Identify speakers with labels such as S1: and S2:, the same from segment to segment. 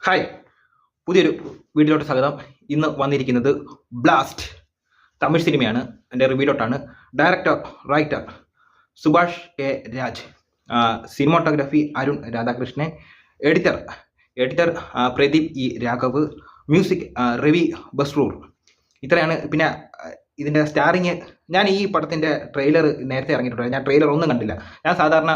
S1: Hi, പുതിയൊരു വീഡിയോയിലോട്ട് സ്വാഗതം. ഇന്ന് വന്നിരിക്കുന്നത് ബ്ലാസ്റ്റ് തമിഴ് സിനിമയാണ്. എൻ്റെ റിവ്യൂലോട്ടാണ്. Director, writer Subhash A Raj, cinematography Arun Radhakrishnan, editor editor Pradeep E Raghav, music Ravi Basrur. ഇത്രയാണ്. പിന്നെ ഇതിൻ്റെ സ്റ്റാറിങ്, ഞാൻ ഈ പടത്തിൻ്റെ ട്രെയിലർ നേരത്തെ ഇറങ്ങിയിട്ടുണ്ട്. ഞാൻ ട്രെയിലർ ഒന്നും കണ്ടില്ല. ഞാൻ സാധാരണ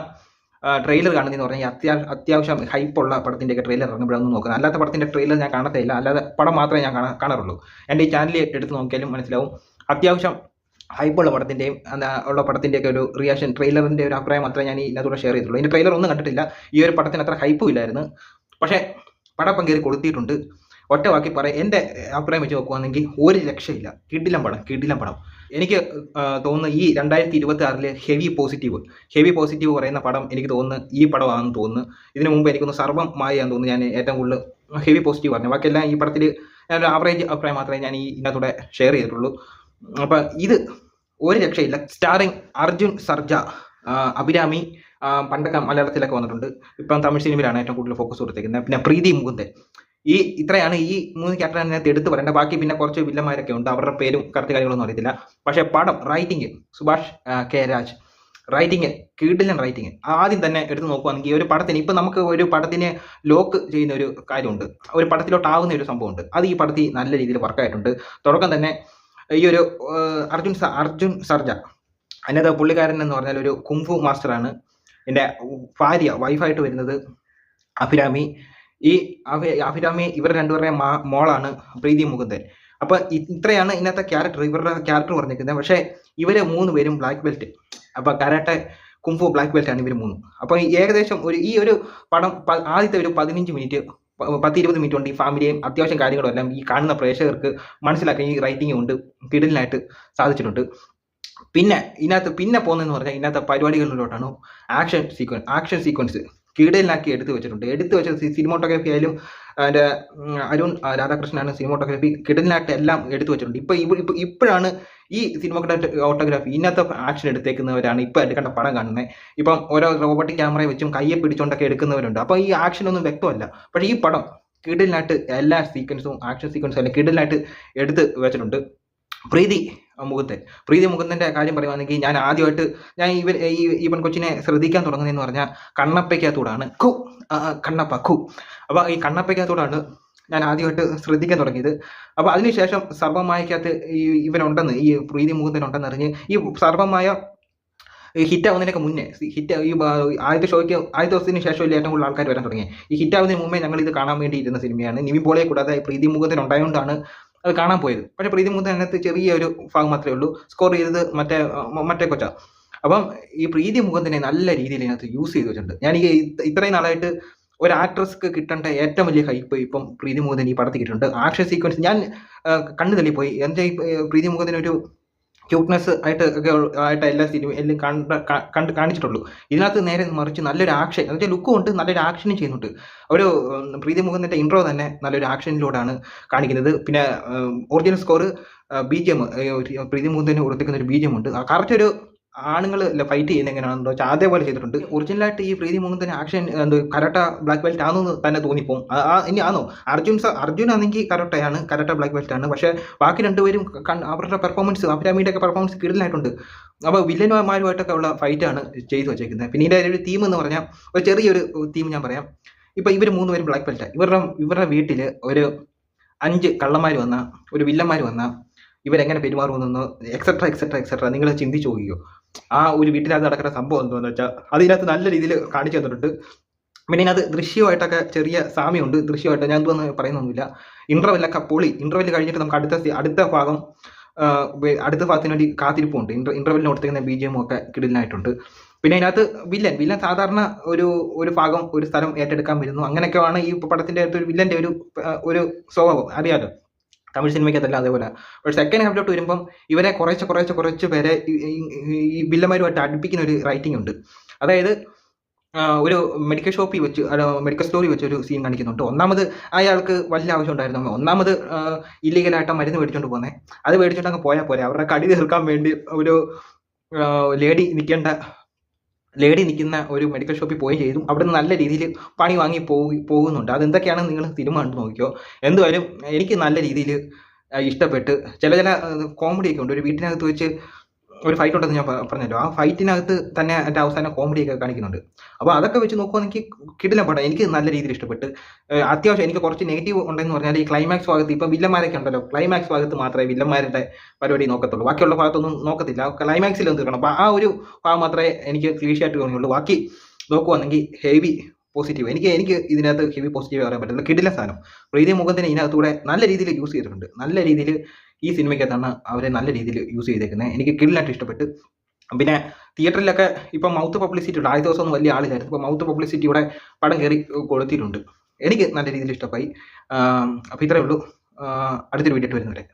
S1: ട്രെയിലർ കാണുന്നതെന്ന് പറഞ്ഞാൽ അത്യാവശ്യം ഹൈപ്പുള്ള പടത്തിൻ്റെയൊക്കെ ട്രെയിലർ ഇറങ്ങുമ്പോഴൊന്നും നോക്കുന്നത്. അല്ലാത്ത പടത്തിൻ്റെ ട്രെയിലർ ഞാൻ കാണത്തില്ല. അല്ലാതെ പടം മാത്രമേ ഞാൻ കാണാറുള്ളൂ. എൻ്റെ ഈ ചാനലിൽ എടുത്ത് നോക്കിയാലും മനസ്സിലാവും. അത്യാവശ്യം ഹൈപ്പുള്ള പടത്തിൻ്റെയും ഉള്ള പടത്തിൻ്റെയൊക്കെ ഒരു റിയാക്ഷൻ, ട്രെയിലറിൻ്റെ ഒരു അഭിപ്രായം മാത്രമേ ഞാൻ ഇതിനകത്തൂടെ ഷെയർ ചെയ്തിട്ടുള്ളൂ. ഇതിൻ്റെ ട്രെയിലർ ഒന്നും കണ്ടിട്ടില്ല. ഈ ഒരു പടത്തിന് അത്ര ഹൈപ്പും ഇല്ലായിരുന്നു. പക്ഷേ പടം കയറി കൊളുത്തിയിട്ടുണ്ട്. ഒറ്റ വാക്കി പറയാം, എൻ്റെ അഭിപ്രായം വെച്ച് നോക്കുകയാണെങ്കിൽ ഒരു രക്ഷയില്ല. കിടിലം പടം. എനിക്ക് തോന്നുന്നു ഈ 2026 ഹെവി പോസിറ്റീവ് പറയുന്ന പടം എനിക്ക് തോന്നുന്നു ഈ പടമാണെന്ന് തോന്നുന്നു. ഇതിനു മുമ്പ് എനിക്കൊന്ന് സർവം മായാന്ന് തോന്നുന്നു ഞാൻ ഏറ്റവും കൂടുതൽ ഹെവി പോസിറ്റീവ് പറഞ്ഞു. ബാക്കിയെല്ലാം ഈ പടത്തിൽ ഞാനൊരു ആവറേജ് അഭിപ്രായം മാത്രമേ ഞാൻ ഇതിനകത്തൂടെ ഷെയർ ചെയ്തിട്ടുള്ളൂ. അപ്പം ഇത് ഒരു രക്ഷയില്ല. സ്റ്റാറിങ് അർജുൻ സർജ, അഭിരാമി, പണ്ടൊക്കെ മലയാളത്തിലൊക്കെ വന്നിട്ടുണ്ട്. ഇപ്പം തമിഴ് സിനിമയിലാണ് ഏറ്റവും കൂടുതൽ ഫോക്കസ് കൊടുത്തേക്കുന്നത്. പിന്നെ പ്രീതി മുകുന്ദൻ. ഇത്രയാണ് ഈ 3 ക്യാരക്ടർ അതിനകത്ത് എടുത്ത് പറയേണ്ട. ബാക്കി പിന്നെ കുറച്ച് വില്ലന്മാരൊക്കെ ഉണ്ട്. അവരുടെ പേരും കറക്റ്റ് കാര്യങ്ങളൊന്നും അറിയത്തില്ല. പക്ഷേ പടം writing Subhash K Raj, writing കിടിലൻ റൈറ്റിംഗ്. ആദ്യം തന്നെ എടുത്ത് നോക്കുകയാണെങ്കിൽ ഒരു പടത്തിന് ഇപ്പം നമുക്ക് ഒരു പടത്തിനെ ലോക്ക് ചെയ്യുന്ന ഒരു കാര്യമുണ്ട്, ഒരു പടത്തിലോട്ടാവുന്ന ഒരു സംഭവമുണ്ട്. അത് ഈ പടത്തിൽ നല്ല രീതിയിൽ വർക്കായിട്ടുണ്ട്. തുടക്കം തന്നെ ഈ ഒരു അർജുൻ സർജ, അതിനകത്ത് പുള്ളിക്കാരൻ എന്ന് പറഞ്ഞാൽ ഒരു കുംഫു മാസ്റ്ററാണ്. എൻ്റെ വൈഫായിട്ട് വരുന്നത് അഭിരാമി. ഈ അഭിരാമി ഇവരുടെ രണ്ടുപേരുടെയും മോളാണ് പ്രീതി മുകുന്ദൻ. അപ്പോൾ ഇത്രയാണ് ഇന്നത്തെ ഇവരുടെ ക്യാരക്ടർ പറഞ്ഞിരിക്കുന്നത്. പക്ഷേ ഇവർ 3 പേരും ബ്ലാക്ക് ബെൽറ്റ്. അപ്പോൾ കരാട്ടെ, കുംഫു, ബ്ലാക്ക് ബെൽറ്റ് ആണ് ഇവർ 3. അപ്പോൾ ഏകദേശം ഈ ഒരു പടം ആദ്യത്തെ ഒരു 15 മിനിറ്റ് 10-20 മിനിറ്റ് കൊണ്ട് ഈ ഫാമിലിയും അത്യാവശ്യം കാര്യങ്ങളും എല്ലാം ഈ കാണുന്ന പ്രേക്ഷകർക്ക് മനസ്സിലാക്കാൻ ഈ റൈറ്റിംഗ് കൊണ്ട് കിടലിനായിട്ട് സാധിച്ചിട്ടുണ്ട്. പിന്നെ ഇതിനകത്ത് പോകുന്നതെന്ന് പറഞ്ഞാൽ ഇതിനകത്ത് പരിപാടികളിലോട്ടാണ്. ആക്ഷൻ സീക്വൻസ് കിടലിനാക്കി എടുത്തു വെച്ച സിനിമോട്ടോഗ്രാഫി ആയാലും അതിൻ്റെ അരുൺ രാധാകൃഷ്ണനാണ് സിനിമോട്ടോഗ്രാഫി. കിടലിനായിട്ട് എല്ലാം എടുത്തു വെച്ചിട്ടുണ്ട്. ഇപ്പോഴാണ് ഈ സിനിമോട്ടോഗ്രാഫി ഇതിനകത്ത് ആക്ഷൻ എടുത്തേക്കുന്നവരാണ് ഇപ്പോൾ എടുക്കേണ്ട പടം കാണുന്നത്. ഇപ്പം ഓരോ റോബോട്ടിക് ക്യാമറയെ വെച്ചും കയ്യെ പിടിച്ചുകൊണ്ടൊക്കെ എടുക്കുന്നവരുണ്ട്. അപ്പോൾ ഈ ആക്ഷനൊന്നും വ്യക്തമല്ല. പക്ഷേ ഈ പടം കിടലിനായിട്ട് എല്ലാ ആക്ഷൻ സീക്വൻസും എല്ലാം കിടലിനായിട്ട് എടുത്ത് വെച്ചിട്ടുണ്ട്. പ്രീതി മുകുന്ദൻ്റെ കാര്യം പറയുവാണെങ്കിൽ ഞാൻ ആദ്യമായിട്ട് ഈ പെൺകൊച്ചിനെ ശ്രദ്ധിക്കാൻ തുടങ്ങുന്നതെന്ന് പറഞ്ഞാൽ കണ്ണപ്പയ്ക്കകത്തൂടാണ്. കണ്ണപ്പ. അപ്പോൾ ഈ കണ്ണപ്പയ്ക്കകത്തൂടാണ് ഞാൻ ആദ്യമായിട്ട് ശ്രദ്ധിക്കാൻ തുടങ്ങിയത്. അപ്പോൾ അതിനുശേഷം സർവമായക്കകത്ത് ഇവനുണ്ടെന്ന്, ഈ പ്രീതി മുകുന്ദൻ ഉണ്ടെന്ന് അറിഞ്ഞ് ഈ സർവമായ ഹിറ്റ് ആവുന്നതിനൊക്കെ മുന്നേ, ആദ്യത്തെ ദിവസത്തിന് ശേഷമല്ലേ ഏറ്റവും കൂടുതൽ ആൾക്കാർ വരാൻ തുടങ്ങി. ഈ ഹിറ്റ് ആവുന്നതിന് മുമ്പേ ഞങ്ങൾ ഇത് കാണാൻ വേണ്ടി ഇരുന്ന സിനിമയാണ്. നിവിൻ പോളിയെ കൂടാതെ പ്രീതി മുകുന്ദൻ ഉണ്ടായതുകൊണ്ടാണ് അത് കാണാൻ പോയത്. പക്ഷേ പ്രീതി മുകുന്ദൻ അതിനകത്ത് ചെറിയൊരു ഭാഗം മാത്രമേ ഉള്ളൂ. സ്കോർ ചെയ്തത് മറ്റേ കൊച്ച. അപ്പം ഈ പ്രീതി മുകുന്ദനെ നല്ല രീതിയിൽ ഇതിനകത്ത് യൂസ് ചെയ്ത് വെച്ചിട്ടുണ്ട്. ഞാൻ ഇത്രയും നാളായിട്ട് ഒരു ആക്ട്രസ്ക്ക് കിട്ടേണ്ട ഏറ്റവും വലിയ ഹൈപ്പ് ഇപ്പം പ്രീതി മുകുന്ദൻ ഈ പടത്തിൽ കിട്ടുന്നുണ്ട്. ആക്ഷൻ സീക്വൻസ് ഞാൻ കണ്ണു തള്ളിപ്പോയി. എന്താ ഈ പ്രീതി മുകുന്ദൻ ഒരു ക്യൂട്ട്നെസ് ആയിട്ട് എല്ലാ സിനിമയിലും കാണിച്ചിട്ടുള്ളൂ. ഇതിനകത്ത് നേരെ മറിച്ച് നല്ലൊരു ആക്ഷൻ, എന്നുവെച്ചാൽ ലുക്കും ഉണ്ട്, നല്ലൊരു ആക്ഷനും ചെയ്യുന്നുണ്ട്. ഒരു പ്രീതി മുകുന്ദൻ്റെ ഇൻട്രോ തന്നെ നല്ലൊരു ആക്ഷനിലൂടെയാണ് കാണിക്കുന്നത്. പിന്നെ ഒറിജിനൽ സ്കോർ BGM, പ്രീതി മുകുന്ദന് കൊടുത്തിരിക്കുന്ന ഒരു BGM ഉണ്ട്. കറക്റ്റ് ഒരു ആണുങ്ങൾ ഫൈറ്റ് ചെയ്യുന്ന എങ്ങനെയാണെന്ന് വെച്ചാൽ അതേപോലെ ചെയ്തിട്ടുണ്ട്. ഒറിജിനലായിട്ട് ഈ Preity Mukundan action karate black belt ആണെന്ന് തന്നെ തോന്നിപ്പോവും. ഇനി ആണോ? അർജുൻ ആണെങ്കിൽ കരാട്ട ബ്ലാക്ക് ബെൽറ്റ് ആണ്. പക്ഷേ ബാക്കി രണ്ടുപേരും അവരുടെ പെർഫോമൻസ്, അഭിരാമിയുടെ ഒക്കെ പെർഫോമൻസ് കിടലായിട്ടുണ്ട്. അപ്പോൾ വില്ലന്മാരുമായിട്ടൊക്കെ ഉള്ള ഫൈറ്റാണ് ചെയ്തു വെച്ചേക്കുന്നത്. പിന്നെ ഇതിൻ്റെ ഒരു തീം എന്ന് പറഞ്ഞാൽ ഒരു ചെറിയൊരു തീം ഞാൻ പറയാം. ഇപ്പം ഇവർ 3 പേരും ബ്ലാക്ക് ബെൽറ്റാണ്. ഇവരുടെ വീട്ടിൽ ഒരു 5 കള്ളന്മാർ വന്ന, ഒരു വില്ലന്മാർ വന്ന ഇവരെങ്ങനെ പെരുമാറുമെന്നോ എക്സെട്ര നിങ്ങൾ ചിന്തിച്ചു നോക്കിയോ? ആ ഒരു വീട്ടിനകത്ത് നടക്കുന്ന സംഭവം എന്താണെന്ന് വെച്ചാൽ അതിനകത്ത് നല്ല രീതിയിൽ കാണിച്ചു തന്നിട്ടുണ്ട്. പിന്നെ ഇതിനകത്ത് ദൃശ്യമായിട്ടൊക്കെ ചെറിയ സാമ്യമുണ്ട്. ദൃശ്യമായിട്ട് ഞാൻ എന്തോന്ന് പറയുന്നൊന്നുമില്ല. ഇന്റർവെല്ലൊക്കെ പൊളി. ഇന്റർവെല്ല് കഴിഞ്ഞിട്ട് നമുക്ക് അടുത്ത ഭാഗത്തിന് വേണ്ടി കാത്തിരിപ്പുണ്ട്. ഇന്റർവെല്ലിന് കൊടുത്തിരിക്കുന്ന BGM ഒക്കെ കിടലിനായിട്ടുണ്ട്. പിന്നെ അതിനകത്ത് വില്ലൻ സാധാരണ ഒരു ഭാഗം, ഒരു സ്ഥലം ഏറ്റെടുക്കാൻ വരുന്നു. അങ്ങനെയൊക്കെയാണ് ഈ പടത്തിൻ്റെ ഒരു വില്ലൻ്റെ ഒരു സ്വഭാവം. അറിയാലോ, തമിഴ് സിനിമയ്ക്കതല്ല അതേപോലെ. പക്ഷേ സെക്കൻഡ് ഹാഫിലോട്ട് വരുമ്പം ഇവരെ കുറച്ച് പേരെ ഈ വില്ലന്മാരുമായിട്ട് അടുപ്പിക്കുന്ന ഒരു റൈറ്റിംഗ് ഉണ്ട്. അതായത് ഒരു മെഡിക്കൽ സ്റ്റോറിൽ വെച്ച് ഒരു സീൻ കാണിക്കുന്നുണ്ട്. ഒന്നാമത് അയാൾക്ക് വലിയ ആവശ്യം ഉണ്ടായിരുന്നു. ഒന്നാമത് ഇല്ലീഗലായിട്ട് മരുന്ന് മേടിച്ചുകൊണ്ട് പോകുന്നത്. അത് മേടിച്ചുകൊണ്ട് അങ്ങ് പോയാൽ പോരെ. അവരുടെ കടി തീർക്കാൻ വേണ്ടി ഒരു ലേഡി നിൽക്കേണ്ട ലേഡി നിൽക്കുന്ന ഒരു മെഡിക്കൽ ഷോപ്പിൽ പോയി ചെയ്തു, അവിടെ നിന്ന് നല്ല രീതിയിൽ പണി വാങ്ങി പോകുന്നുണ്ട്. അതെന്തൊക്കെയാണെന്ന് നിങ്ങൾ സിനിമ കണ്ട് നോക്കിയോ. എന്തായാലും എനിക്ക് നല്ല രീതിയിൽ ഇഷ്ടപ്പെട്ട് ചില കോമഡിയൊക്കെ ഉണ്ട്. ഒരു വീട്ടിനകത്ത് വെച്ച് ഒരു ഫൈറ്റ് ഉണ്ടെന്ന് ഞാൻ പറഞ്ഞല്ലോ, ആ ഫൈറ്റിനകത്ത് തന്നെ എൻ്റെ അവസാനം കോമഡിയൊക്കെ കാണിക്കുന്നുണ്ട്. അപ്പോൾ അതൊക്കെ വെച്ച് നോക്കുവാണെങ്കിൽ കിടിലൻ പടം, എനിക്ക് നല്ല രീതിയിൽ ഇഷ്ടപ്പെട്ട്. അത്യാവശ്യം എനിക്ക് കുറച്ച് നെഗറ്റീവ് ഉണ്ടെന്ന് പറഞ്ഞാൽ ഈ ക്ലൈമാക്സ് ഭാഗത്ത് ഇപ്പം വില്ലന്മാരൊക്കെ ഉണ്ടല്ലോ, ക്ലൈമാക്സ് ഭാഗത്ത് മാത്രമേ വില്ലന്മാരുടെ പരിപാടി നോക്കത്തുള്ളൂ, ബാക്കിയുള്ള ഭാഗത്തൊന്നും നോക്കത്തില്ല, ക്ലൈമാക്സിൽ ഒന്ന് തീർക്കണം. അപ്പോൾ ആ ഒരു ഭാഗം മാത്രമേ എനിക്ക് ക്ലീഷായിട്ട് തോന്നിയുള്ളൂ. ബാക്കി നോക്കുവാണെങ്കിൽ ഹെവി പോസിറ്റീവ്, എനിക്ക് ഇതിനകത്ത് ഹെവി പോസിറ്റീവ് പറയാൻ പറ്റില്ല. കിടിലൻ സാധനം. പ്രീതി മുഖത്തിന് ഇതിനകത്തൂടെ നല്ല രീതിയിൽ യൂസ് ചെയ്തിട്ടുണ്ട്. നല്ല രീതിയിൽ ഈ സിനിമയ്ക്കകത്താണ് അവരെ നല്ല രീതിയിൽ യൂസ് ചെയ്തേക്കുന്നത്. എനിക്ക് കിടിലായിട്ട് ഇഷ്ടപ്പെട്ട്. പിന്നെ തിയേറ്ററിലൊക്കെ ഇപ്പം മൗത്ത് പബ്ലിസിറ്റി ഉണ്ട്. ആദ്യ ദിവസമൊന്നും വലിയ ആളില്ലായിരുന്നു, ഇപ്പോൾ മൗത്ത് പബ്ലിസിറ്റി ഇവിടെ പടം കയറി കൊടുത്തിട്ടുണ്ട്. എനിക്ക് നല്ല രീതിയിൽ ഇഷ്ടമായി. അപ്പോൾ ഇത്രയേ ഉള്ളൂ. അടുത്തൊരു വീഡിയോ വരുന്നവരെ.